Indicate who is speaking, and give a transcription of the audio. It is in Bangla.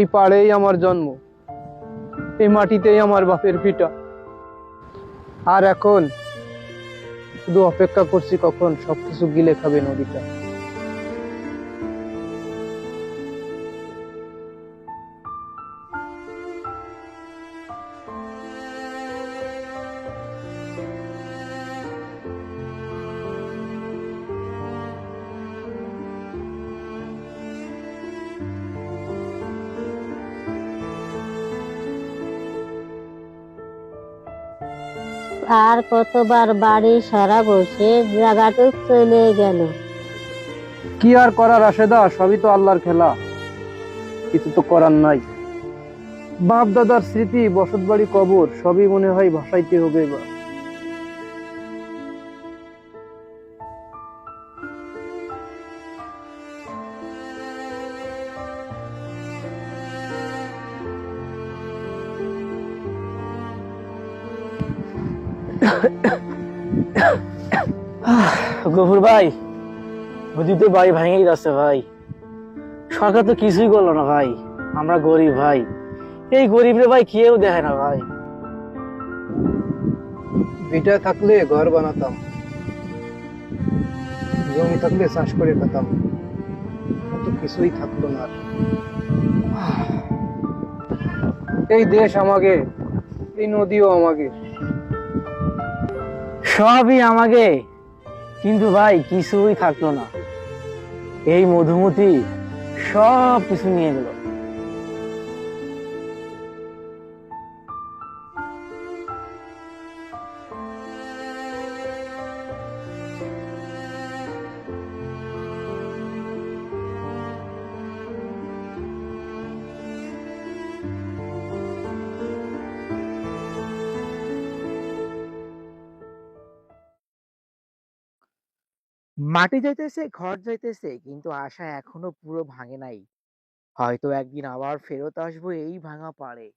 Speaker 1: এই পাড়েই আমার জন্ম, এই মাটিতেই আমার বাপের ভিটা। আর এখন শুধু অপেক্ষা করছি কখন সবকিছু গিলে খাবে নদীটা।
Speaker 2: আর কতবার বাড়ি সারাবো, সে জায়গাটুক চলে গেল।
Speaker 1: কি আর করার রাশেদা, সবই তো আল্লাহর খেলা, কিছু তো করার নাই। বাপ দাদার স্মৃতি, বসত বাড়ি, কবর সবই মনে হয় ভাসাইতে হবে এবার।
Speaker 3: গফুর ভাই, নদীতে বাড়ি ভেঙেই যাচ্ছে ভাই। সরকার তো কিছুই করলো না ভাই। আমরা গরিব ভাই, এই গরিবরে ভাই কেউ দেখে না ভাই।
Speaker 1: ভিটা থাকলে ঘর বানাতাম, জমি থাকলে চাষ করে খেতাম, কিন্তু কিছুই থাকলো না আর। এই দেশ আমাকে, এই নদীও আমাকে।
Speaker 3: সবই আমাকে, কিন্তু ভাই কিছুই থাকলো না। এই মধুমতি সব কিছু নিয়ে গেল।
Speaker 4: মাটি যাইতেছে, ঘর যাইতেছে, কিন্তু আশা এখনো পুরো ভাঙে নাই। হয়তো একদিন আবার ফেরত আসবো এই ভাঙা পাড়ে।